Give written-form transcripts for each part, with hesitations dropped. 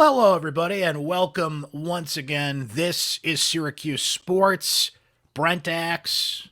Well, hello, everybody, and welcome once again. This is Syracuse Sports. Brent Axe,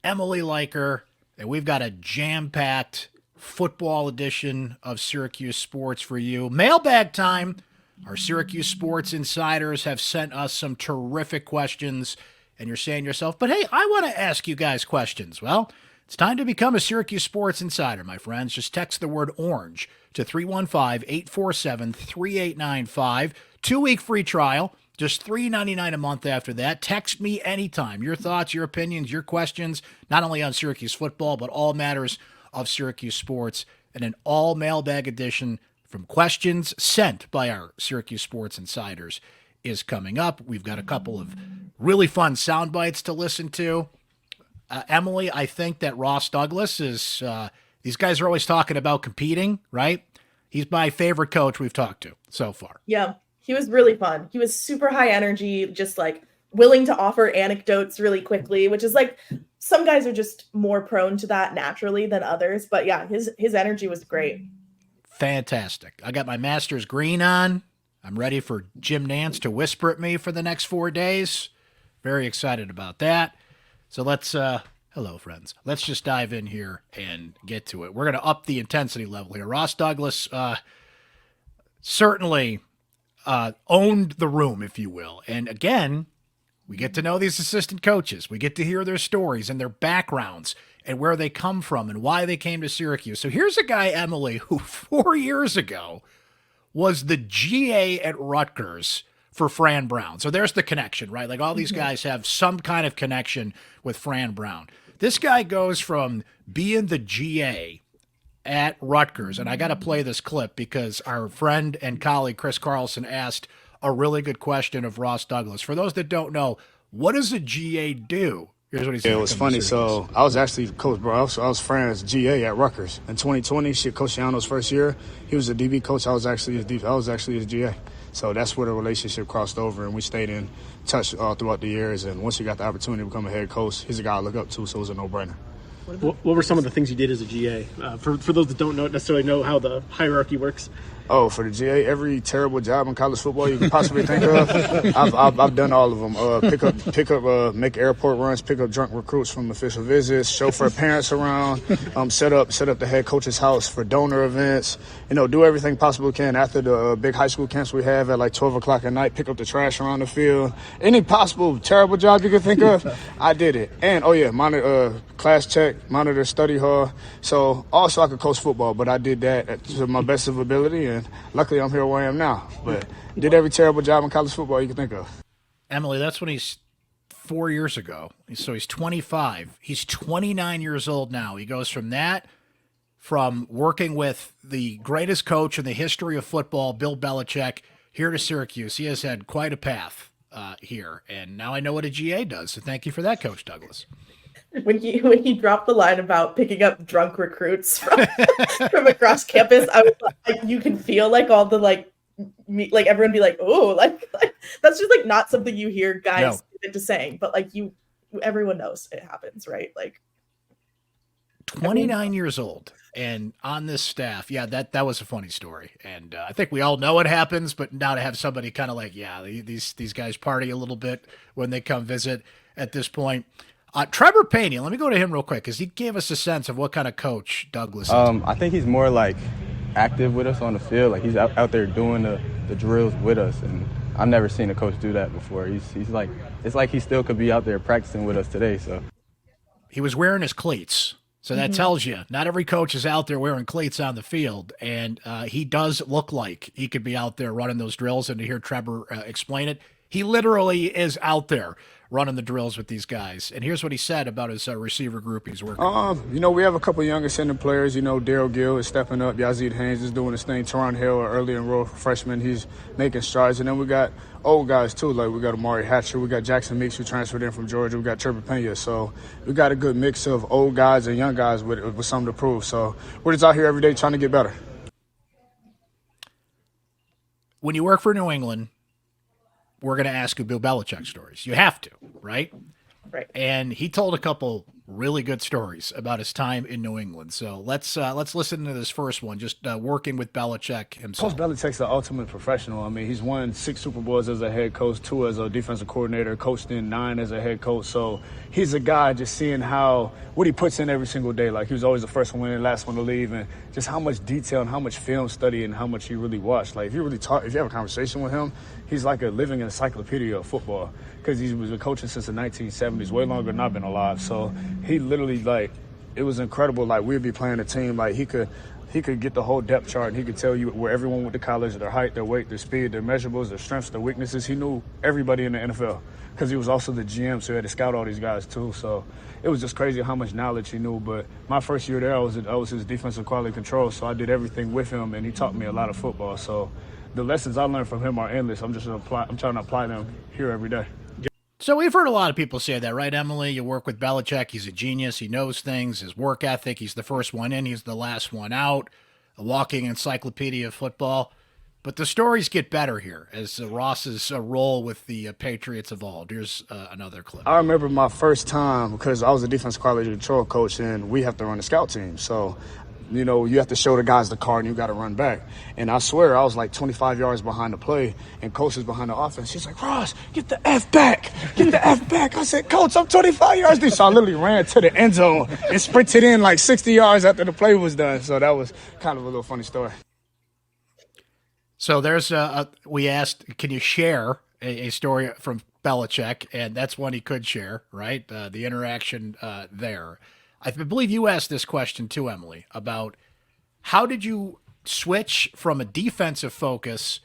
Emily Leiker, and we've got a jam-packed football edition of Syracuse Sports for you. Mailbag time. Our Syracuse Sports Insiders have sent us some terrific questions, and you're saying to yourself, but hey, I want to ask you guys questions. Well, it's time to become a Syracuse Sports Insider, my friends. Just text the word orange to 315-847-3895. 2-week free trial, just $3.99 a month after that. Text me anytime. Your thoughts, your opinions, your questions, not only on Syracuse football, but all matters of Syracuse sports, and an all mailbag edition from questions sent by our Syracuse Sports Insiders is coming up. We've got a couple of really fun sound bites to listen to. Emily, I think that Ross Douglas is, these guys are always talking about competing, right? He's my favorite coach we've talked to so far. Yeah, he was really fun. He was super high energy, just like willing to offer anecdotes really quickly, which is like, some guys are just more prone to that naturally than others. But yeah, his energy was great. Fantastic. I got my master's green on. I'm ready for Jim Nance to whisper at me for the next 4 days. Very excited about that. So let's, hello, friends. Let's just dive in here and get to it. We're going to up the intensity level here. Ross Douglas certainly owned the room, if you will. And again, we get to know these assistant coaches. We get to hear their stories and their backgrounds and where they come from and why they came to Syracuse. So here's a guy, Emily, who 4 years ago was the GA at Rutgers for Fran Brown. So there's the connection, right? Like all these guys have some kind of connection with Fran Brown. This guy goes from being the GA at Rutgers, and I got to play this clip because our friend and colleague Chris Carlson asked a really good question of Ross Douglas. For those that don't know, what does a GA do? Here's what he said. It was funny. So I was actually coach, bro. I was Fran's GA at Rutgers in 2020. Coach Yano's first year, he was a DB coach. I was actually his GA. So that's where the relationship crossed over, and we stayed in touch throughout the years. And once he got the opportunity to become a head coach, he's a guy I look up to, so it was a no-brainer. What were some of the things you did as a GA? For those that don't necessarily know how the hierarchy works. Oh, for the GA, every terrible job in college football you can possibly think of, I've done all of them. Make airport runs, pick up drunk recruits from official visits, chauffeur parents around, set up the head coach's house for donor events. Do everything possible can after the big high school camps we have at like 12 o'clock at night. Pick up the trash around the field. Any possible terrible job you could think of, I did it. And monitor class check, monitor study hall. So also I could coach football, but I did that to my best of ability. And luckily, I'm here where I am now. But did every terrible job in college football you can think of. Emily, that's when he's 4 years ago. So he's 25. He's 29 years old now. He goes from working with the greatest coach in the history of football, Bill Belichick, here to Syracuse. He has had quite a path here. And now I know what a GA does. So thank you for that, Coach Douglas. When he dropped the line about picking up drunk recruits from across campus, I was like, you can feel like all the like everyone be like, oh, like that's just like not something you hear guys into saying, but like everyone knows it happens, right? Like 29 years old and on this staff. Yeah, that was a funny story. And I think we all know it happens, but now to have somebody kind of like, these guys party a little bit when they come visit at this point. Trevor Payne, let me go to him real quick because he gave us a sense of what kind of coach Douglas is. I think he's more like active with us on the field. Like he's out there doing the drills with us, and I've never seen a coach do that before. He's like, it's like he still could be out there practicing with us today. So he was wearing his cleats. So that tells you not every coach is out there wearing cleats on the field, and he does look like he could be out there running those drills. And to hear Trevor explain it, he literally is out there running the drills with these guys. And here's what he said about his receiver group he's working with. We have a couple younger center players. Daryl Gill is stepping up. Yazid Haynes is doing his thing. Teron Hill, an early enrolled freshman, he's making strides. And then we got old guys, too. Like we got Amari Hatcher. We got Jackson Meeks, who transferred in from Georgia. We got Trevor Pena. So we got a good mix of old guys and young guys with something to prove. So we're just out here every day trying to get better. When you work for New England, we're going to ask you Bill Belichick stories. You have to, right? Right. And he told a couple really good stories about his time in New England. So let's listen to this first one, just working with Belichick himself. Coach Belichick's the ultimate professional. I mean, he's won 6 Super Bowls as a head coach, 2 as a defensive coordinator, coached in 9 as a head coach. So he's a guy just seeing what he puts in every single day. Like, he was always the first one in, last one to leave, and just how much detail and how much film study and how much he really watched. Like, if you have a conversation with him, he's like a living encyclopedia of football, because he was a coaching since the 1970s, way longer than I've been alive. So he literally, like, it was incredible. Like, we'd be playing a team, like, he could get the whole depth chart, and he could tell you where everyone went to college, their height, their weight, their speed, their measurables, their strengths, their weaknesses. He knew everybody in the NFL, because he was also the GM, so he had to scout all these guys too. So it was just crazy how much knowledge he knew. But my first year there, I was his defensive quality control, so I did everything with him, and he taught me a lot of football. So the lessons I learned from him are endless. I'm trying to apply them here every day. So we've heard a lot of people say that, right, Emily? You work with Belichick. He's a genius. He knows things. His work ethic. He's the first one in. He's the last one out. A walking encyclopedia of football. But the stories get better here as Ross's role with the Patriots evolved. Here's another clip. I remember my first time, because I was a defensive quality control coach, and we have to run a scout team. So, you know, you have to show the guys the card, and you got to run back. And I swear, I was like 25 yards behind the play, and Coach is behind the offense. She's like, Ross, get the F back. Get the F back. I said, Coach, I'm 25 yards deep. So I literally ran to the end zone and sprinted in like 60 yards after the play was done. So that was kind of a little funny story. So there's we asked, can you share a story from Belichick? And that's one he could share, right? The interaction there. I believe you asked this question too, Emily, about how did you switch from a defensive focus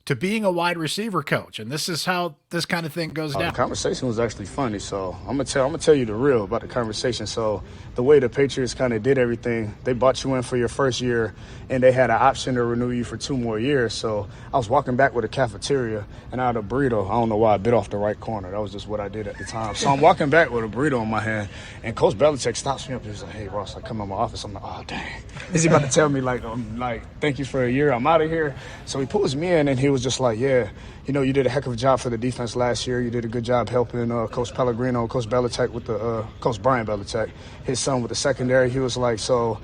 to being a wide receiver coach? And this is how this kind of thing goes down. The conversation was actually funny, so I'm gonna tell you the real about the conversation. So the way the Patriots kind of did everything, they brought you in for your first year, and they had an option to renew you for 2 more years. So I was walking back with a cafeteria, and I had a burrito. I don't know why I bit off the right corner. That was just what I did at the time. So I'm walking back with a burrito in my hand, and Coach Belichick stops me up. He's like, "Hey, Ross, I come in my office." I'm like, "Oh, dang. Is he about to tell me, like, thank you for a year, I'm out of here?" So he pulls me in, and he was just like, "Yeah, you know, you did a heck of a job for the defense last year. You did a good job helping Coach Pellegrino, Coach Belichick with the Coach Brian Belichick, his son with the secondary." He was like, "So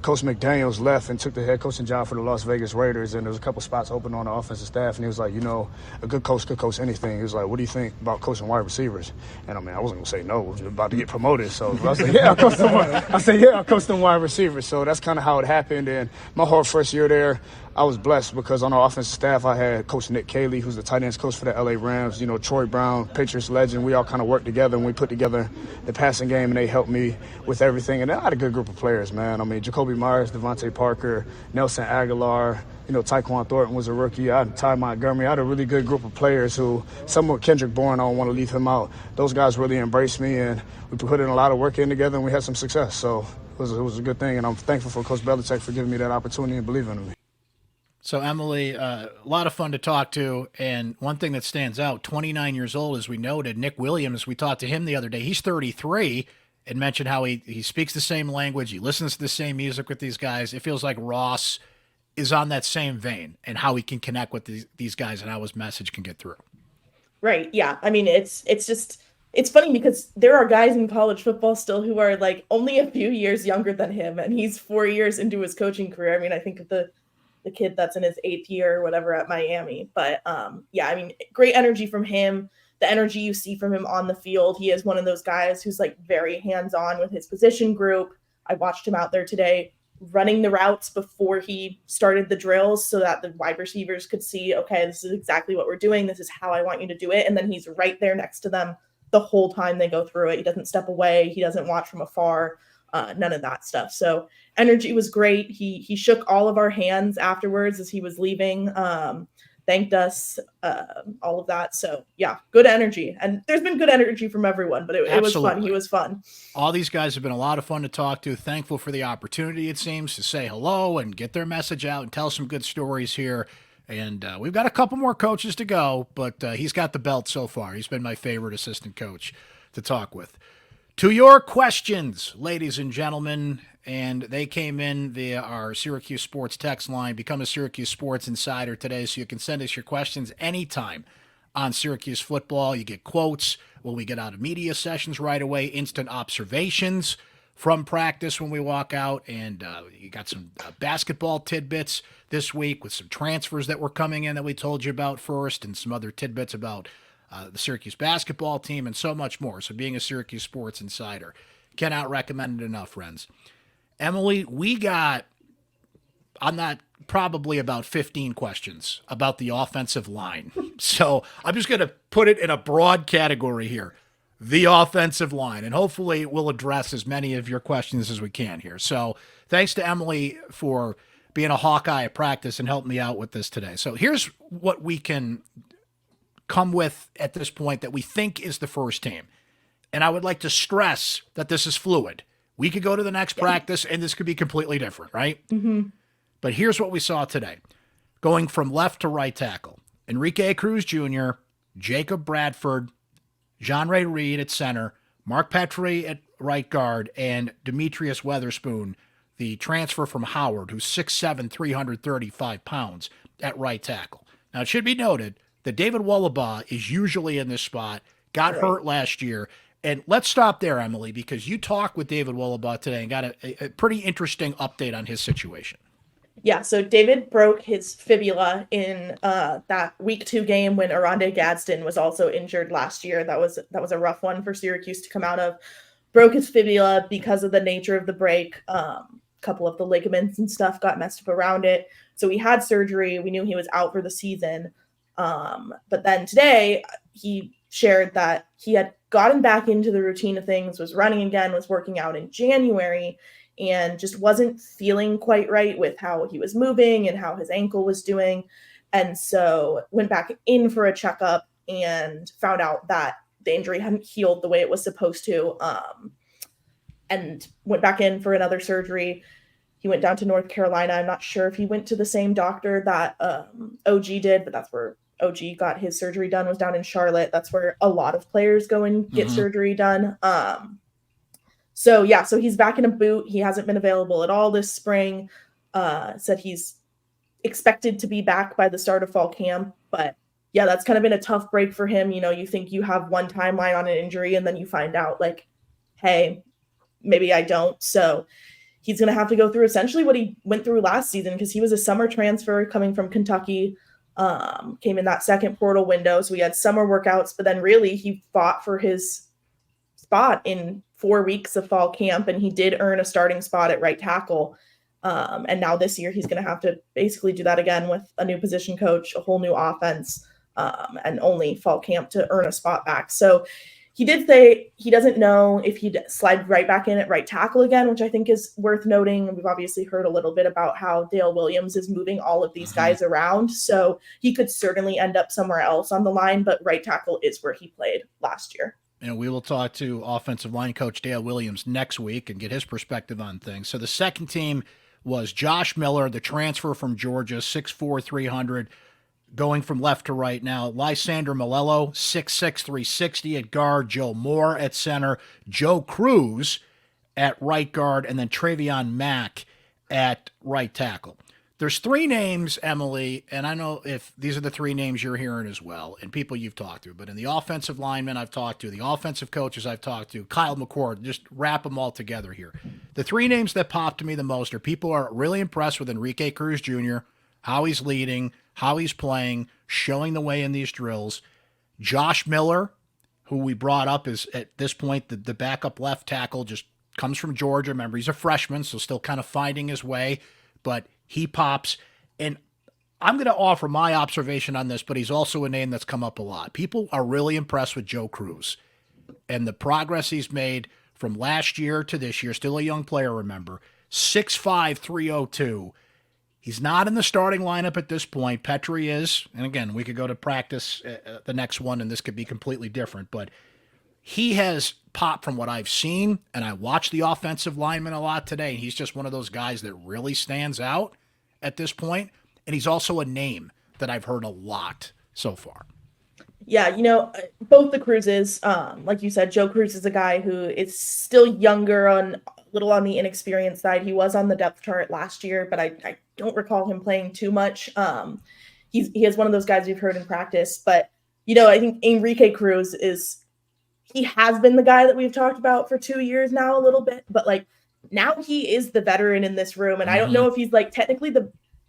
Coach McDaniels left and took the head coaching job for the Las Vegas Raiders, and there was a couple spots open on the offensive staff." And he was like, "You know, a good coach could coach anything." He was like, "What do you think about coaching wide receivers?" And I mean, I wasn't gonna say no. I was about to get promoted, so I was like, "Yeah, I'll coach them wide receivers." So that's kind of how it happened. And my whole first year there, I was blessed because on our offensive staff, I had Coach Nick Caley, who's the tight ends coach for the LA Rams, you know, Troy Brown, Patriots legend. We all kind of worked together, and we put together the passing game, and they helped me with everything. And then I had a good group of players, man. I mean, Jacoby Myers, Devontae Parker, Nelson Aguilar, you know, Tyquan Thornton was a rookie. I had Ty Montgomery. I had a really good group of players who, some with Kendrick Bourne, I don't want to leave him out. Those guys really embraced me, and we put in a lot of work in together, and we had some success. So it was a good thing, and I'm thankful for Coach Belichick for giving me that opportunity and believing in me. So, Emily, a lot of fun to talk to. And one thing that stands out, 29 years old, as we noted, Nick Williams, we talked to him the other day. He's 33 and mentioned how he speaks the same language. He listens to the same music with these guys. It feels like Ross is on that same vein and how he can connect with these guys and how his message can get through. Right. Yeah. I mean, it's funny because there are guys in college football still who are like only a few years younger than him, and he's 4 years into his coaching career. I mean, I think of the kid that's in his 8th year or whatever at Miami. But yeah, I mean, great energy from him. The energy you see from him on the field. He is one of those guys who's like very hands-on with his position group. I watched him out there today running the routes before he started the drills so that the wide receivers could see, okay, this is exactly what we're doing. This is how I want you to do it. And then he's right there next to them the whole time they go through it. He doesn't step away. He doesn't watch from afar. None of that stuff. So energy was great. He shook all of our hands afterwards as he was leaving, thanked us, all of that. So yeah, good energy. And there's been good energy from everyone, but it was fun. He was fun. All these guys have been a lot of fun to talk to. Thankful for the opportunity, it seems, to say hello and get their message out and tell some good stories here. And we've got a couple more coaches to go, but he's got the belt so far. He's been my favorite assistant coach to talk with. To your questions, ladies and gentlemen, and they came in via our Syracuse Sports text line. Become a Syracuse Sports Insider today, so you can send us your questions anytime on Syracuse football. You get quotes when we get out of media sessions right away, instant observations from practice when we walk out, and you got some basketball tidbits this week with some transfers that were coming in that we told you about first, and some other tidbits about the Syracuse basketball team and so much more. So being a Syracuse Sports Insider, cannot recommend it enough, friends. Emily, we got, probably about 15 questions about the offensive line. So I'm just going to put it in a broad category here, the offensive line, and hopefully we'll address as many of your questions as we can here. So thanks to Emily for being a Hawkeye at practice and helping me out with this today. So here's what we can come with at this point that we think is the first team. And I would like to stress that this is fluid. We could go to the next practice and this could be completely different, right? Mm-hmm. But here's what we saw today. Going from left to right tackle, Enrique Cruz Jr., Jacob Bradford, Jean-Ray Reed at center, Mark Petrie at right guard, and Demetrius Weatherspoon, the transfer from Howard, who's 6'7", 335 pounds, at right tackle. Now, it should be noted that David Wollabaugh is usually in this spot, got hurt last year. And let's stop there, Emily, because you talked with David Wollabaugh today and got a pretty interesting update on his situation. Yeah, so David broke his fibula in that week 2 game when Aronde Gadsden was also injured last year. That was a rough one for Syracuse to come out of. Broke his fibula because of the nature of the break. A couple of the ligaments and stuff got messed up around it. So he had surgery. We knew he was out for the season. But then today he shared that he had gotten back into the routine of things, was running again, was working out in January, and just wasn't feeling quite right with how he was moving and how his ankle was doing. And so went back in for a checkup and found out that the injury hadn't healed the way it was supposed to, and went back in for another surgery. He went down to North Carolina. I'm not sure if he went to the same doctor that OG did, but that's where OG got his surgery done, was down in Charlotte. That's where a lot of players go and get surgery done. So he's back in a boot. He hasn't been available at all this spring. Said he's expected to be back by the start of fall camp. But yeah, that's kind of been a tough break for him. You know, you think you have one timeline on an injury and then you find out like, hey, maybe I don't. So he's going to have to go through essentially what he went through last season, because he was a summer transfer coming from Kentucky, came in that second portal window. So we had summer workouts, but then really he fought for his spot in 4 weeks of fall camp, and he did earn a starting spot at right tackle. And now this year he's going to have to basically do that again with a new position coach, a whole new offense, and only fall camp to earn a spot back. So he did say he doesn't know if he'd slide right back in at right tackle again, which I think is worth noting. We've obviously heard a little bit about how Dale Williams is moving all of these guys around. So he could certainly end up somewhere else on the line, but right tackle is where he played last year. And we will talk to offensive line coach Dale Williams next week and get his perspective on things. So the second team was Josh Miller, the transfer from Georgia, 6'4", 300, going from left to right now. Lysander Malello, 6'6", 360 at guard. Joe Moore at center. Joe Cruz at right guard. And then Travion Mack at right tackle. There's 3 names, Emily, and I know if these are the 3 names you're hearing as well, and people you've talked to, but in the offensive linemen I've talked to, the offensive coaches I've talked to, Kyle McCord, just wrap them all together here. The 3 names that pop to me the most are people are really impressed with Enrique Cruz Jr., how he's leading, how he's playing, showing the way in these drills. Josh Miller, who we brought up, is at this point the backup left tackle, just comes from Georgia. Remember, he's a freshman, so still kind of finding his way, but he pops. And I'm going to offer my observation on this, but he's also a name that's come up a lot. People are really impressed with Joe Cruz and the progress he's made from last year to this year. Still a young player, remember. 6'5", 302. He's not in the starting lineup at this point. Petrie is. And again, we could go to practice the next one, and this could be completely different. But he has popped from what I've seen, and I watched the offensive lineman a lot today. He's just one of those guys that really stands out at this point, and he's also a name that I've heard a lot so far. Yeah, you know, both the Cruzes, like you said, Joe Cruz is a guy who is still younger, a little on the inexperienced side. He was on the depth chart last year, but I don't recall him playing too much. He is one of those guys we've heard in practice, but I think Enrique Cruz he has been the guy that we've talked about for 2 years now a little bit, but like now he is the veteran in this room. And I don't know if he's like technically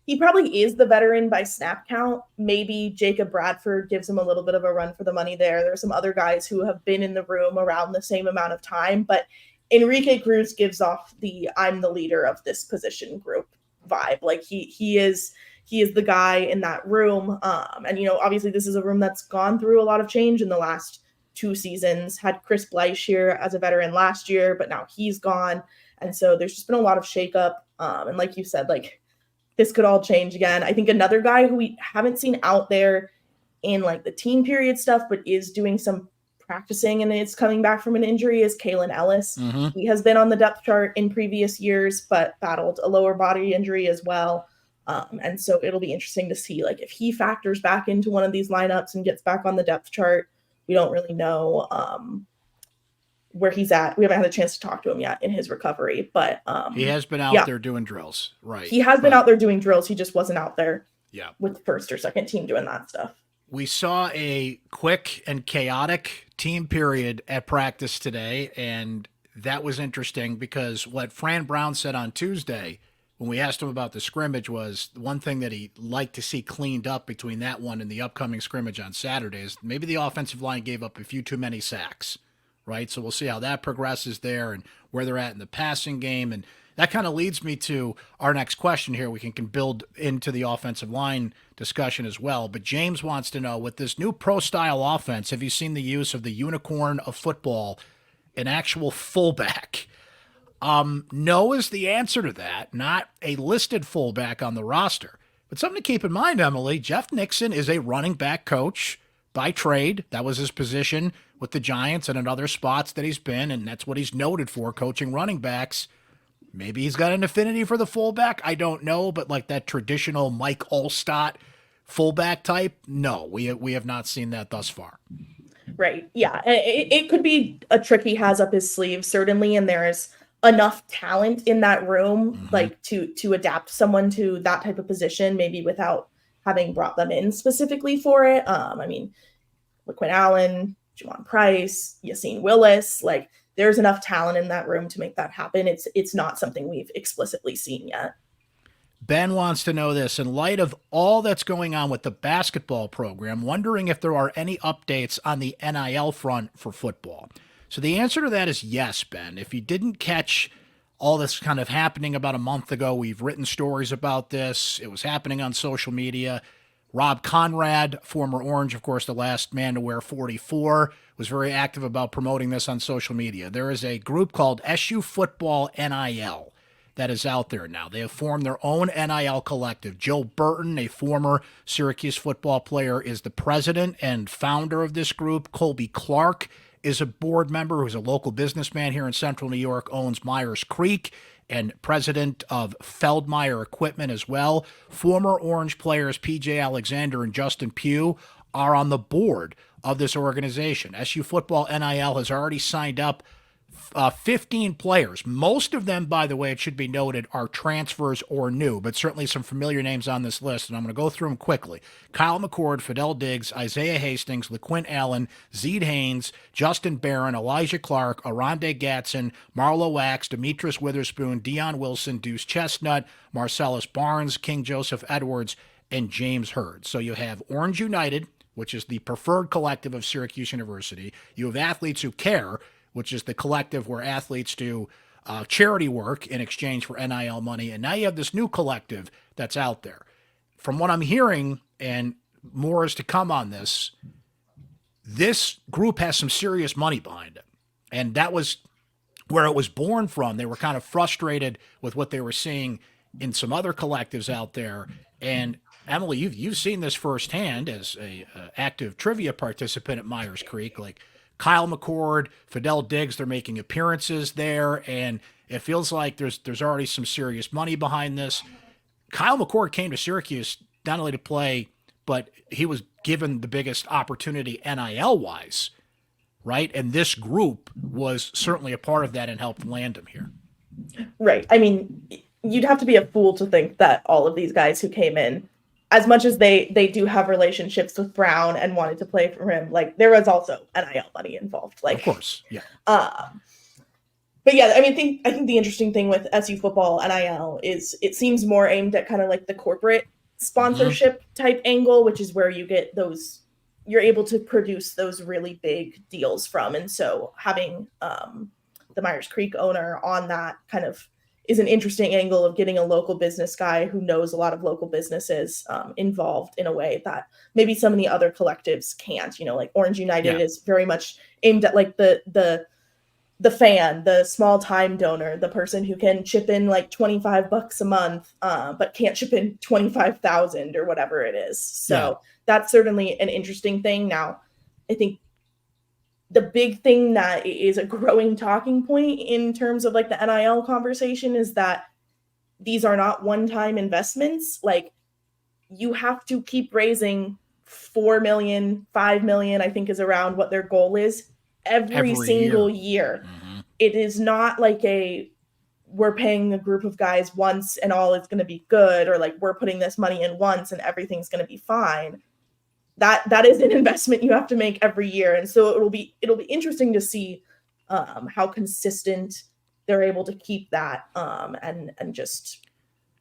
he probably is the veteran by snap count. Maybe Jacob Bradford gives him a little bit of a run for the money there. There are some other guys who have been in the room around the same amount of time, but Enrique Cruz gives off the I'm the leader of this position group vibe. Like he is the guy in that room. And obviously this is a room that's gone through a lot of change in the last 2 seasons. Had Chris Bleich here as a veteran last year, but now he's gone. And so there's just been a lot of shakeup. And like you said, like this could all change again. I think another guy who we haven't seen out there in like the team period stuff, but is doing some practicing and is coming back from an injury is Kalen Ellis. He has been on the depth chart in previous years, but battled a lower body injury as well. And so it'll be interesting to see like if he factors back into one of these lineups and gets back on the depth chart. We don't really know where he's at. We haven't had a chance to talk to him yet in his recovery, but he has been out there doing drills, right? He has been out there doing drills. He just wasn't out there with the first or second team doing that stuff. We saw a quick and chaotic team period at practice today, and that was interesting because what Fran Brown said on Tuesday when we asked him about the scrimmage was the one thing that he liked to see cleaned up between that one and the upcoming scrimmage on Saturday is maybe the offensive line gave up a few too many sacks, right? So we'll see how that progresses there and where they're at in the passing game. And that kind of leads me to our next question here. We can build into the offensive line discussion as well. But James wants to know, with this new pro-style offense, have you seen the use of the unicorn of football, an actual fullback? No is the answer to that. Not a listed fullback on the roster. But something to keep in mind, Emily, Jeff Nixon is a running back coach by trade. That was his position with the Giants and in other spots that he's been, and that's what he's noted for, coaching running backs. Maybe he's got an affinity for the fullback. I don't know, but like that traditional Mike Allstott fullback type, no, we have not seen that thus far. Right. Yeah. It could be a trick he has up his sleeve, certainly, and there's enough talent in that room, like to adapt someone to that type of position, maybe without having brought them in specifically for it. I mean, LaQuinn Allen, Juwan Price, Yassine Willis, like there's enough talent in that room to make that happen. It's not something we've explicitly seen yet. Ben wants to know this. In light of all that's going on with the basketball program, wondering if there are any updates on the NIL front for football. So the answer to that is yes, Ben. If you didn't catch all this kind of happening about a month ago, we've written stories about this. It was happening on social media. Rob Conrad, former Orange, of course, the last man to wear 44, was very active about promoting this on social media. There is a group called SU Football NIL that is out there now. They have formed their own NIL collective. Joe Burton, a former Syracuse football player, is the president and founder of this group. Colby Clark is a board member who's a local businessman here in central New York, owns Myers Creek, and president of Feldmeyer Equipment as well. Former Orange players PJ Alexander and Justin Pugh are on the board of this organization. SU Football NIL has already signed up 15 players. Most of them, by the way, it should be noted, are transfers or new, but certainly some familiar names on this list, and I'm going to go through them quickly. Kyle McCord, Fidel Diggs, Isaiah Hastings, LaQuinn Allen, Zeed Haynes, Justin Barron, Elijah Clark, Aronde Gatson, Marlo Wax, Demetrius Witherspoon, Deion Wilson, Deuce Chestnut, Marcellus Barnes, King Joseph Edwards, and James Hurd. So you have Orange United, which is the preferred collective of Syracuse University. You have Athletes Who Care, which is the collective where athletes do charity work in exchange for NIL money. And now you have this new collective that's out there. From what I'm hearing, and more is to come on this, this group has some serious money behind it. And that was where it was born from. They were kind of frustrated with what they were seeing in some other collectives out there. And Emily, you've seen this firsthand as a active trivia participant at Myers Creek. Like, Kyle McCord, Fidel Diggs, they're making appearances there, and it feels like there's already some serious money behind this. Kyle McCord came to Syracuse not only to play, but he was given the biggest opportunity NIL-wise, right? And this group was certainly a part of that and helped land him here. Right. I mean, you'd have to be a fool to think that all of these guys who came in as much as they do have relationships with Brown and wanted to play for him, like there was also NIL money involved. Like, of course, yeah. But yeah, I mean, I think the interesting thing with SU football NIL is it seems more aimed at kind of like the corporate sponsorship type angle, which is where you get those, you're able to produce those really big deals from. And so having the Myers Creek owner on that kind of is an interesting angle of getting a local business guy who knows a lot of local businesses involved in a way that maybe some of the other collectives can't. You know, like Orange United is very much aimed at like the fan, the small time donor, the person who can chip in like $25 a month, but can't chip in 25,000 or whatever it is. So that's certainly an interesting thing. Now, I think the big thing that is a growing talking point in terms of like the NIL conversation is that these are not one-time investments. Like you have to keep raising 4 million, 5 million, I think is around what their goal is every single year. Mm-hmm. It is not like we're paying a group of guys once and all is going to be good, or like we're putting this money in once and everything's going to be fine. That is an investment you have to make every year. And so it'll be interesting to see how consistent they're able to keep that and just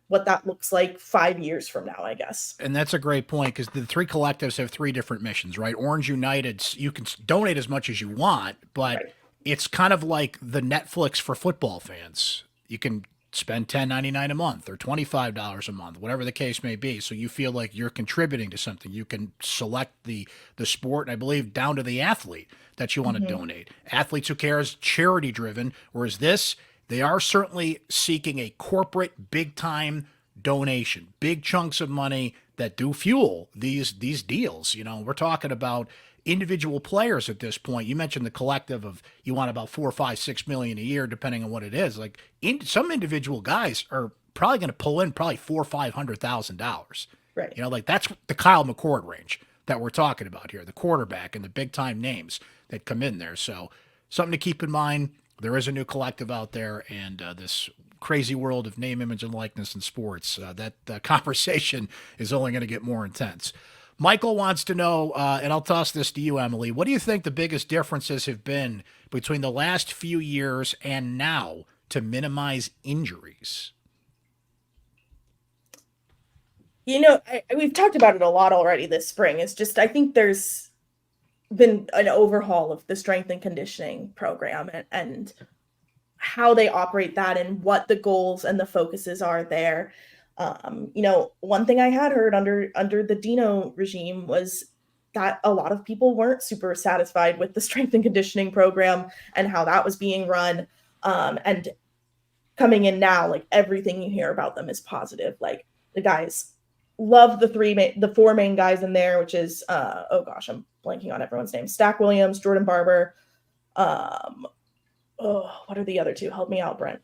what that looks like 5 years from now, I guess. And that's a great point, because the three collectives have three different missions, right? Orange United, you can donate as much as you want, but it's kind of like the Netflix for football fans. You can spend $10.99 a month or $25 a month, whatever the case may be. So you feel like you're contributing to something. You can select the sport, and I believe down to the athlete that you want to donate. Athletes Who Care is charity driven, whereas this, they are certainly seeking a corporate big-time donation, big chunks of money that do fuel these deals. You know, we're talking about individual players at this point. You mentioned the collective of you want about 4, 5, 6 million a year, depending on what it is. Like some individual guys are probably going to pull in probably $400,000-$500,000. Right. You know, like that's the Kyle McCord range that we're talking about here, the quarterback and the big-time names that come in there. So something to keep in mind. There is a new collective out there, and this crazy world of name, image, and likeness in sports, that conversation is only going to get more intense. Michael wants to know, and I'll toss this to you, Emily, what do you think the biggest differences have been between the last few years and now to minimize injuries? You know, we've talked about it a lot already this spring. It's just, I think there's been an overhaul of the strength and conditioning program and how they operate that and what the goals and the focuses are there. You know, one thing I had heard under the Dino regime was that a lot of people weren't super satisfied with the strength and conditioning program and how that was being run. And coming in now, like everything you hear about them is positive. Like the guys love the four main guys in there, which is, oh gosh, I'm blanking on everyone's name. Stack Williams, Jordan Barber. What are the other two? Help me out, Brent.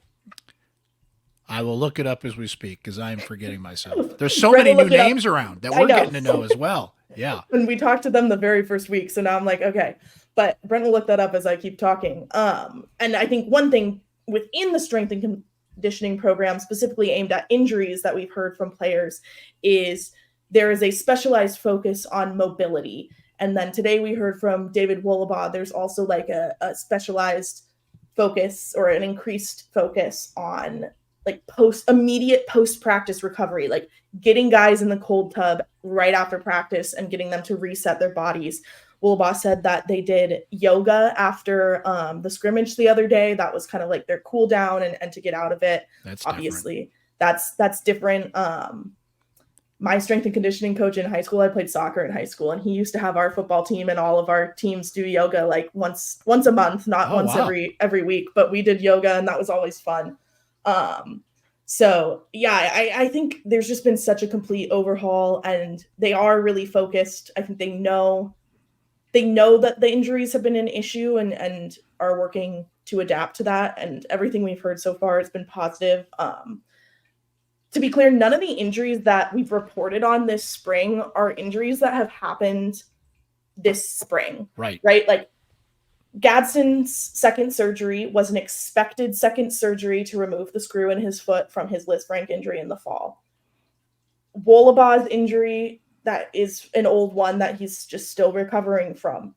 I will look it up as we speak because I am forgetting myself. There's so many new names around that we're getting to know as well. Yeah. And we talked to them the very first week. So now I'm like, okay, but Brent will look that up as I keep talking. And I think one thing within the strength and conditioning program specifically aimed at injuries that we've heard from players is there is a specialized focus on mobility. And then today we heard from David Wollabaugh, there's also like a specialized focus or an increased focus on like immediate post-practice recovery, like getting guys in the cold tub right after practice and getting them to reset their bodies. Wollabaugh said that they did yoga after the scrimmage the other day. That was kind of like their cool down and to get out of it. That's obviously different. That's different. My strength and conditioning coach in high school, I played soccer in high school, and he used to have our football team and all of our teams do yoga like once a month, not every week, but we did yoga and that was always fun. So yeah, I think there's just been such a complete overhaul and they are really focused. I think they know that the injuries have been an issue and are working to adapt to that. And everything we've heard so far has been positive. To be clear, none of the injuries that we've reported on this spring are injuries that have happened this spring. Right. Like Gadsden's second surgery was an expected second surgery to remove the screw in his foot from his Lisfranc injury in the fall. Wolabaw's injury, that is an old one that he's just still recovering from.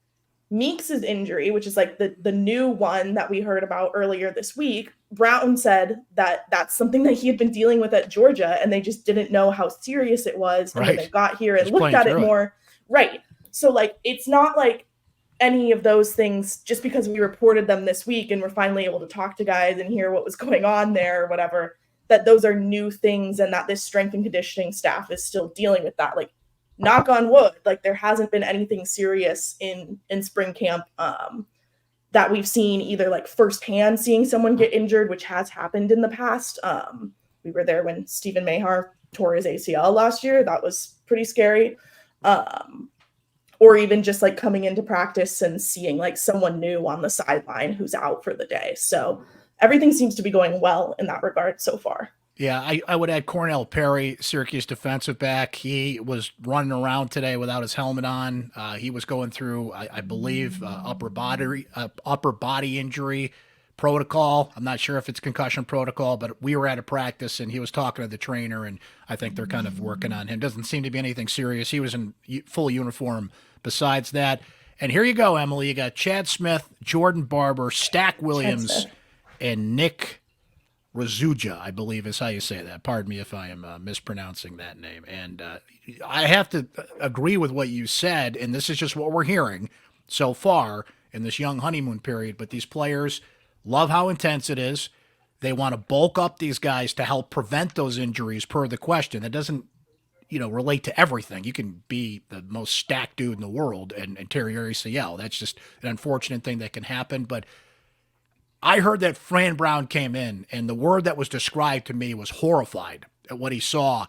Meeks' injury, which is like the new one that we heard about earlier this week, Brown said that that's something that he had been dealing with at Georgia, and they just didn't know how serious it was. And when they got here and He's looked at it more, right. So like, it's not like any of those things, just because we reported them this week and we're finally able to talk to guys and hear what was going on there or whatever, that those are new things and that this strength and conditioning staff is still dealing with that. Like, knock on wood, like there hasn't been anything serious in spring camp that we've seen, either like firsthand seeing someone get injured, which has happened in the past. We were there when Stephen Mahar tore his ACL last year. That was pretty scary. Or even just like coming into practice and seeing like someone new on the sideline who's out for the day. So everything seems to be going well in that regard so far. Yeah, I would add Cornell Perry, Syracuse defensive back. He was running around today without his helmet on. He was going through, I believe, upper body injury protocol. I'm not sure if it's concussion protocol, but we were at a practice and he was talking to the trainer, and I think they're kind of working on him. Doesn't seem to be anything serious. He was in full uniform besides that. And here you go, Emily. You got Chad Smith, Jordan Barber, Stack Williams, and Nick Razuja, I believe is how you say that. Pardon me if I am mispronouncing that name. And I have to agree with what you said, and this is just what we're hearing so far in this young honeymoon period. But these players love how intense it is. They want to bulk up these guys to help prevent those injuries, per the question. That doesn't, relate to everything. You can be the most stacked dude in the world and tear your ACL. That's just an unfortunate thing that can happen. But I heard that Fran Brown came in, and the word that was described to me was horrified at what he saw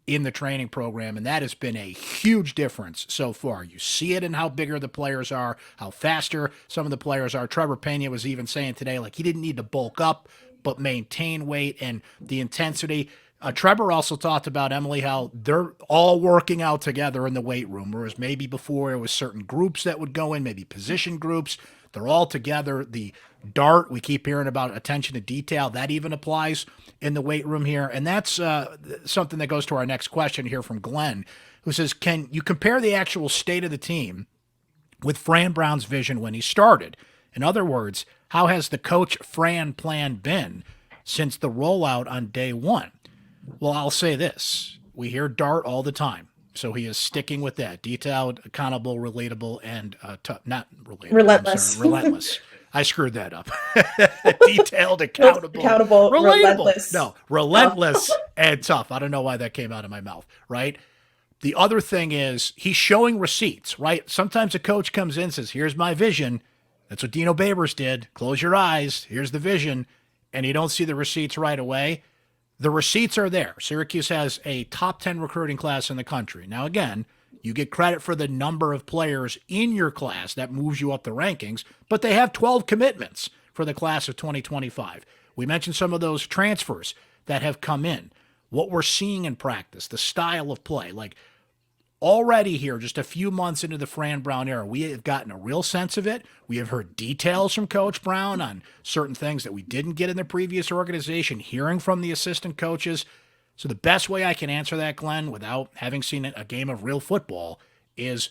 in the training program, and that has been a huge difference so far. You see it in how bigger the players are, how faster some of the players are. Trevor Pena was even saying today, like, he didn't need to bulk up, but maintain weight and the intensity. Trevor also talked about, Emily, how they're all working out together in the weight room, whereas maybe before it was certain groups that would go in, maybe position groups. They're all together. The dart, we keep hearing about attention to detail. That even applies in the weight room here. And that's something that goes to our next question here from Glenn, who says, can you compare the actual state of the team with Fran Brown's vision when he started? In other words, how has the coach Fran plan been since the rollout on day one? Well, I'll say this. We hear dart all the time. So he is sticking with that. Detailed, accountable, relatable, and not relatable. Relentless. Relentless. I screwed that up. Detailed, accountable, relentless. No, relentless and tough. I don't know why that came out of my mouth, right? The other thing is he's showing receipts, right? Sometimes a coach comes in and says, here's my vision. That's what Dino Babers did. Close your eyes. Here's the vision. And you don't see the receipts right away. The receipts are there. Syracuse has a top 10 recruiting class in the country. Now, again, you get credit for the number of players in your class that moves you up the rankings, but they have 12 commitments for the class of 2025. We mentioned some of those transfers that have come in, what we're seeing in practice, the style of play. Like, already here, just a few months into the Fran Brown era, we have gotten a real sense of it. We have heard details from Coach Brown on certain things that we didn't get in the previous organization, hearing from the assistant coaches. So the best way I can answer that, Glenn, without having seen a game of real football, is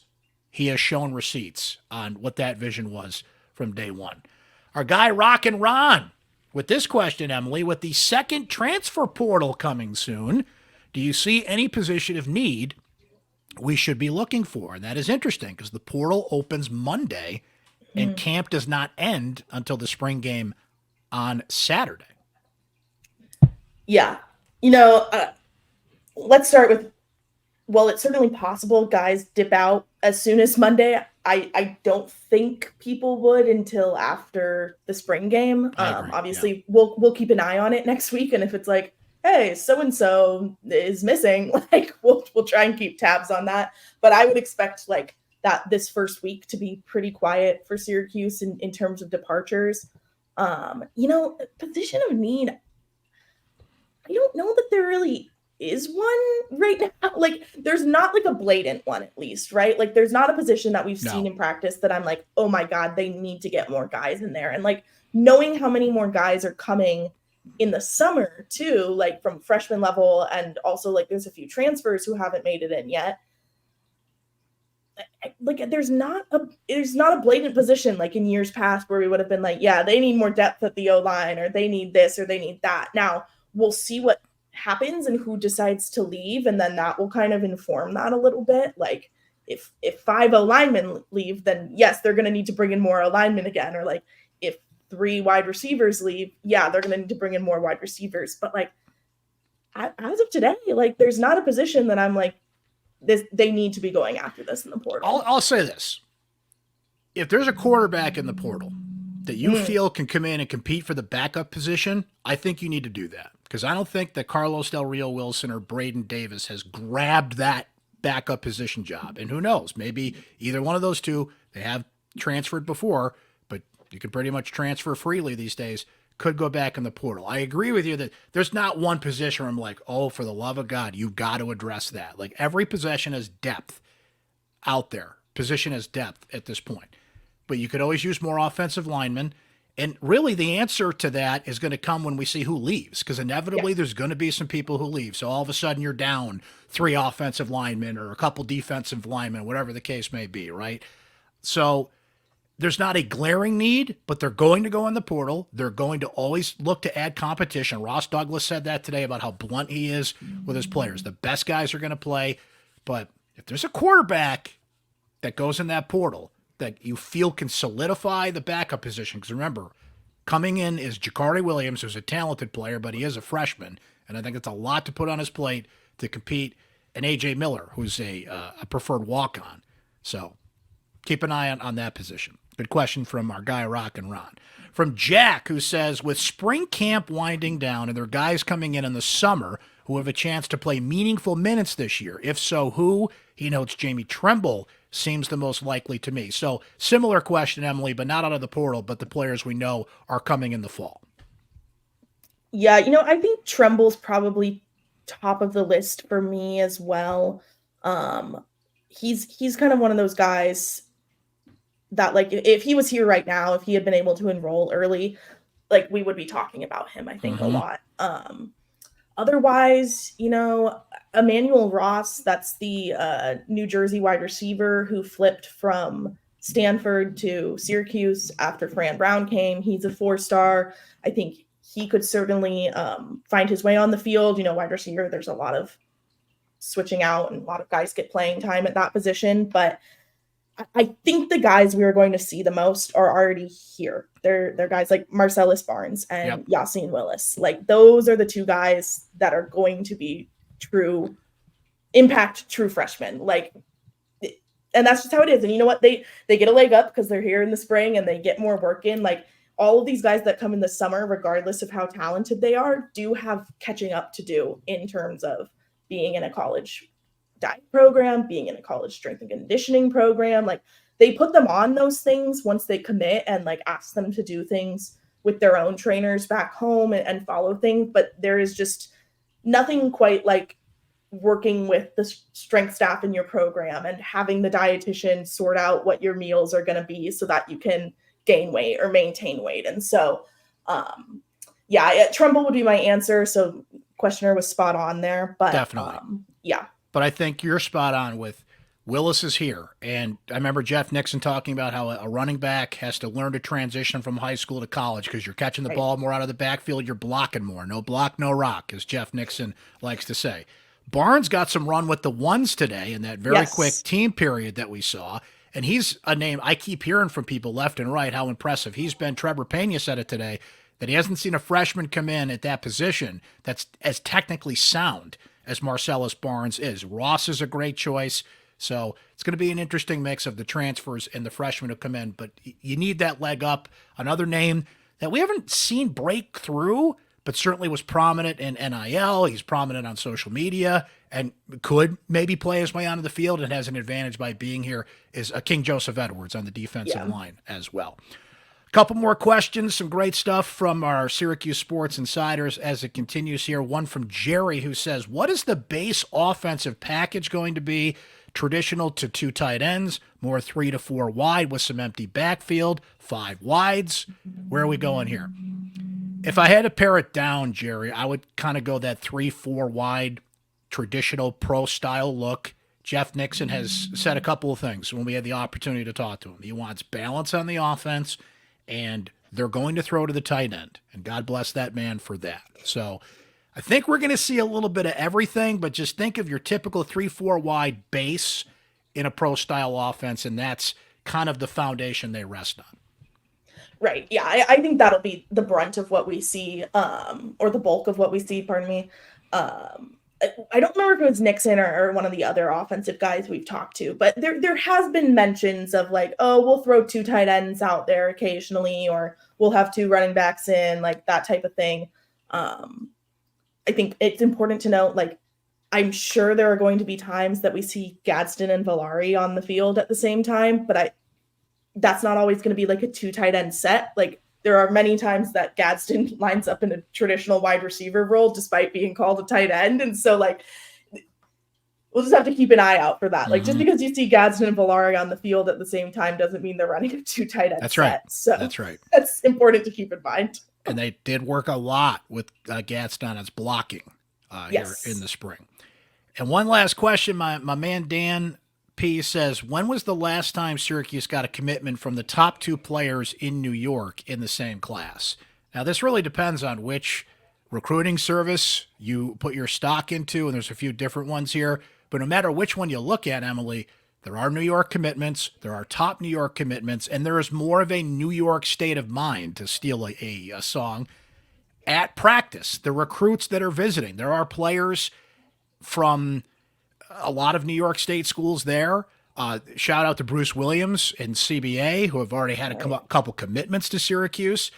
he has shown receipts on what that vision was from day one. Our guy Rockin' Ron with this question, Emily, with the second transfer portal coming soon, do you see any position of need we should be looking for? And that is interesting because the portal opens Monday and camp does not end until the spring game on Saturday. Yeah. Let's start with, well, it's certainly possible guys dip out as soon as Monday. I don't think people would until after the spring game. Obviously, we'll keep an eye on it next week. And if it's like, hey, so-and-so is missing, like we'll try and keep tabs on that. But I would expect like that this first week to be pretty quiet for Syracuse in terms of departures. Position of need, I don't know that there really is one right now. Like there's not like a blatant one, at least, right? Like there's not a position that we've seen in practice that I'm like, oh my God, they need to get more guys in there. And like knowing how many more guys are coming in the summer too, like from freshman level, and also like there's a few transfers who haven't made it in yet. Like there's not a blatant position like in years past where we would have been like, yeah, they need more depth at the O-line, or they need this, or they need that. Now we'll see what happens and who decides to leave, and then that will kind of inform that a little bit. Like if 5 O-linemen leave, then yes, they're going to need to bring in more O-linemen again. Or like if 3 wide receivers leave, yeah, they're going to need to bring in more wide receivers. But like as of today, like there's not a position that I'm like, they need to be going after this in the portal. I'll say this. If there's a quarterback in the portal that you feel can come in and compete for the backup position, I think you need to do that. Because I don't think that Carlos Del Rio Wilson or Braden Davis has grabbed that backup position job. And who knows, maybe either one of those two, they have transferred before, but you can pretty much transfer freely these days, could go back in the portal. I agree with you that there's not one position where I'm like, oh, for the love of God, you've got to address that. Like every possession has depth out there. Position has depth at this point. But you could always use more offensive linemen. And really the answer to that is going to come when we see who leaves, because inevitably there's going to be some people who leave. So all of a sudden you're down 3 offensive linemen or a couple defensive linemen, whatever the case may be, right? So there's not a glaring need, but they're going to go in the portal. They're going to always look to add competition. Ross Douglas said that today about how blunt he is with his players. The best guys are going to play. But if there's a quarterback that goes in that portal that you feel can solidify the backup position, because remember, coming in is Jakari Williams, who's a talented player, but he is a freshman, and I think it's a lot to put on his plate to compete, and A.J. Miller, who's a preferred walk-on. So keep an eye on that position. Good question from our guy, Rock and Ron. From Jack, who says, with spring camp winding down and there are guys coming in the summer who have a chance to play meaningful minutes this year, if so, who? He notes Jamie Tremble seems the most likely to me. So similar question, Emily, but not out of the portal, but the players we know are coming in the fall. Yeah, I think Tremble's probably top of the list for me as well. He's kind of one of those guys that, like, if he was here right now, if he had been able to enroll early, like, we would be talking about him, I think, a lot. Otherwise, Emmanuel Ross, that's the New Jersey wide receiver who flipped from Stanford to Syracuse after Fran Brown came. He's a 4-star. I think he could certainly find his way on the field. Wide receiver, there's a lot of switching out and a lot of guys get playing time at that position. But I think the guys we are going to see the most are already here. They're guys like Marcellus Barnes and Yassine Willis. Like, those are the 2 guys that are going to be true freshmen. Like, and that's just how it is. And you know what? They get a leg up because they're here in the spring and they get more work in. Like, all of these guys that come in the summer, regardless of how talented they are, do have catching up to do in terms of being in a college diet program, being in a college strength and conditioning program. Like, they put them on those things once they commit and like ask them to do things with their own trainers back home and follow things. But there is just nothing quite like working with the strength staff in your program and having the dietitian sort out what your meals are going to be so that you can gain weight or maintain weight. And so, Trumbull would be my answer. So questioner was spot on there, but definitely. But I think you're spot on with Willis is here. And I remember Jeff Nixon talking about how a running back has to learn to transition from high school to college because you're catching the ball more out of the backfield. You're blocking more. No block, no rock, as Jeff Nixon likes to say. Barnes got some run with the ones today in that very quick team period that we saw. And he's a name I keep hearing from people left and right how impressive he's been. Trevor Pena said it today that he hasn't seen a freshman come in at that position that's as technically sound as Marcellus Barnes is. Ross is a great choice. So it's going to be an interesting mix of the transfers and the freshmen who come in. But you need that leg up. Another name that we haven't seen break through, but certainly was prominent in NIL. He's prominent on social media and could maybe play his way onto the field and has an advantage by being here, is King Joseph Edwards on the defensive line as well. Couple more questions, some great stuff from our Syracuse Sports Insiders as it continues here. One from Jerry who says, what is the base offensive package going to be? Traditional to 2 tight ends, more 3 to 4 wide with some empty backfield, 5 wides. Where are we going here? If I had to pare it down, Jerry, I would kind of go that 3-4 wide traditional pro style look. Jeff Nixon has said a couple of things when we had the opportunity to talk to him. He wants balance on the offense, and they're going to throw to the tight end. And God bless that man for that. So I think we're going to see a little bit of everything, but just think of your typical 3-4 wide base in a pro style offense, and that's kind of the foundation they rest on. Right. Yeah, I think that'll be the brunt of what we see, or the bulk of what we see, pardon me. I don't remember if it was Nixon or one of the other offensive guys we've talked to, but there has been mentions of like, oh, we'll throw 2 tight ends out there occasionally, or we'll have 2 running backs in, like that type of thing. I think it's important to note, like, I'm sure there are going to be times that we see Gadsden and Valari on the field at the same time, but that's not always going to be like a 2 tight end set. Like, there are many times that Gadsden lines up in a traditional wide receiver role despite being called a tight end. And so, like, we'll just have to keep an eye out for that. Like, just because you see Gadsden and Valari on the field at the same time doesn't mean they're running a 2 tight end That's set. right. So that's right. That's important to keep in mind. And they did work a lot with Gadsden on his blocking Yes. here in the spring. And one last question, my man Dan P says, when was the last time Syracuse got a commitment from the top 2 players in New York in the same class? Now, this really depends on which recruiting service you put your stock into, and there's a few different ones here. But no matter which one you look at, Emily, there are New York commitments, there are top New York commitments, and there is more of a New York state of mind, to steal a song, at practice. The recruits that are visiting, there are players from a lot of New York State schools there. Shout out to Bruce Williams and CBA, who have already had a couple commitments to Syracuse.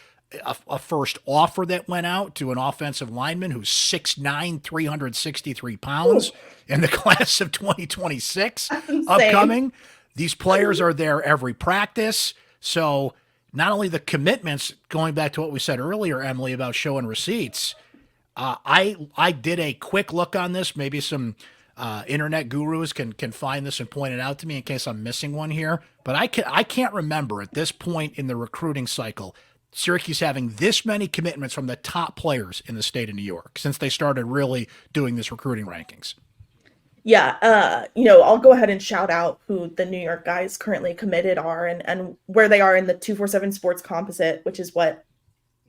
A first offer that went out to an offensive lineman who's 6'9", 363 pounds in the class of 2026 upcoming. These players are there every practice. So not only the commitments, going back to what we said earlier, Emily, about showing receipts, I did a quick look on this. Maybe some internet gurus can find this and point it out to me in case I'm missing one here. But I can't remember at this point in the recruiting cycle Syracuse having this many commitments from the top players in the state of New York since they started really doing this recruiting rankings. Yeah, I'll go ahead and shout out who the New York guys currently committed are and where they are in the 247 Sports Composite, which is what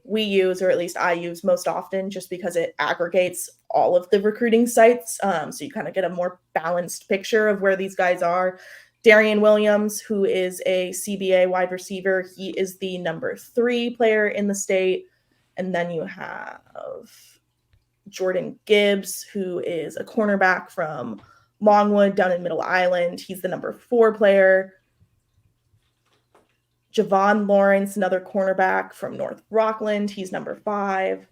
we use, or at least I use most often, just because it aggregates all of the recruiting sites. So you kind of get a more balanced picture of where these guys are. Darian Williams, who is a CBA wide receiver, he is the number 3 player in the state. And then you have Jordan Gibbs, who is a cornerback from Longwood down in Middle Island. He's the number 4 player. Javon Lawrence, another cornerback from North Rockland. He's number 5.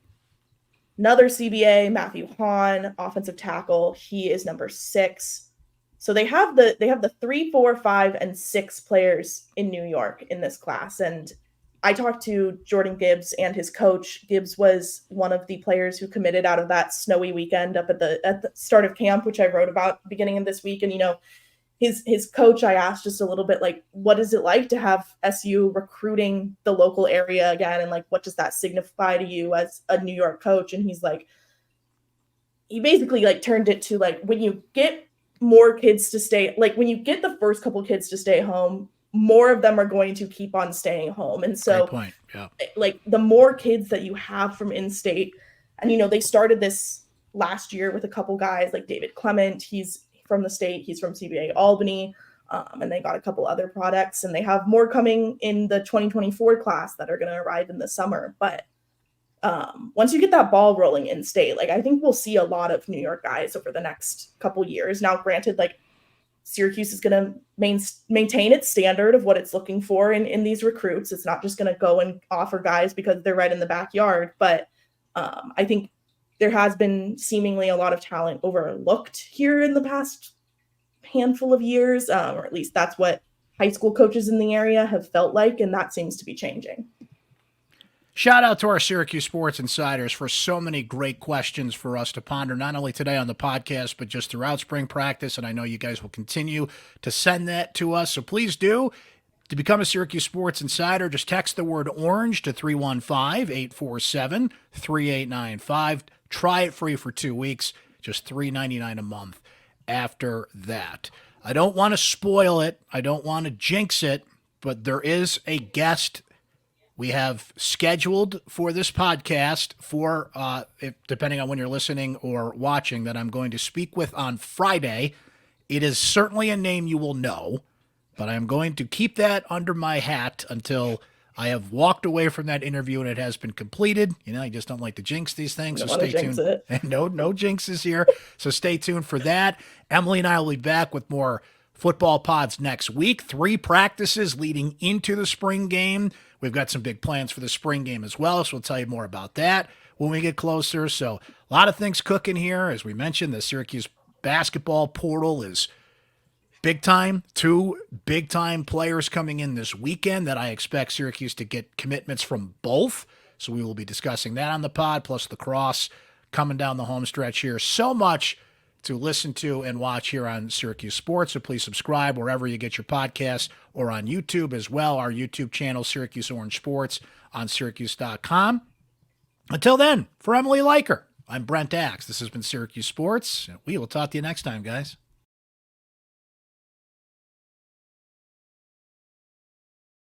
Another CBA, Matthew Hahn, offensive tackle. He is number 6. So they have the 3, 4, 5, and 6 players in New York in this class. And I talked to Jordan Gibbs and his coach. Gibbs was one of the players who committed out of that snowy weekend up at the start of camp, which I wrote about at the beginning of this week. And, his coach, I asked just a little bit, like, what is it like to have SU recruiting the local area again? And, like, what does that signify to you as a New York coach? And he's like, he basically, like, turned it to, like, when you get more kids to stay, like, when you get the first couple kids to stay home, more of them are going to keep on staying home. And so, great point. Yeah, like, the more kids that you have from in-state, and, they started this last year with a couple guys like David Clement. He's from the state. He's from CBA Albany. And they got a couple other products, and they have more coming in the 2024 class that are going to arrive in the summer. But once you get that ball rolling in state, like, I think we'll see a lot of New York guys over the next couple years. Now, granted, like, Syracuse is going to maintain its standard of what it's looking for in these recruits. It's not just going to go and offer guys because they're right in the backyard. But I think there has been seemingly a lot of talent overlooked here in the past handful of years, or at least that's what high school coaches in the area have felt like, and that seems to be changing. Shout out to our Syracuse Sports Insiders for so many great questions for us to ponder, not only today on the podcast, but just throughout spring practice. And I know you guys will continue to send that to us. So please do To become a Syracuse Sports Insider, just text the word orange to 315-847-3895. Try it free for 2 weeks, just $3.99 a month after that. I don't want to spoil it. I don't want to jinx it, but there is a guest we have scheduled for this podcast for, depending on when you're listening or watching, that I'm going to speak with on Friday. It is certainly a name you will know, but I'm going to keep that under my hat until I have walked away from that interview and it has been completed. You know, I just don't like to jinx these things, so stay tuned. No jinxes here, so stay tuned for that. Emily and I will be back with more football pods next week. 3 practices leading into the spring game. We've got some big plans for the spring game as well, so we'll tell you more about that when we get closer. So a lot of things cooking here. As we mentioned, the Syracuse basketball portal is big time. 2 big-time players coming in this weekend that I expect Syracuse to get commitments from both. So we will be discussing that on the pod, plus lacrosse coming down the home stretch here. So much to listen to and watch here on Syracuse Sports. So please subscribe wherever you get your podcasts or on YouTube as well. Our YouTube channel, Syracuse Orange Sports on syracuse.com. Until then, for Emily Leiker, I'm Brent Axe. This has been Syracuse Sports. We will talk to you next time, guys.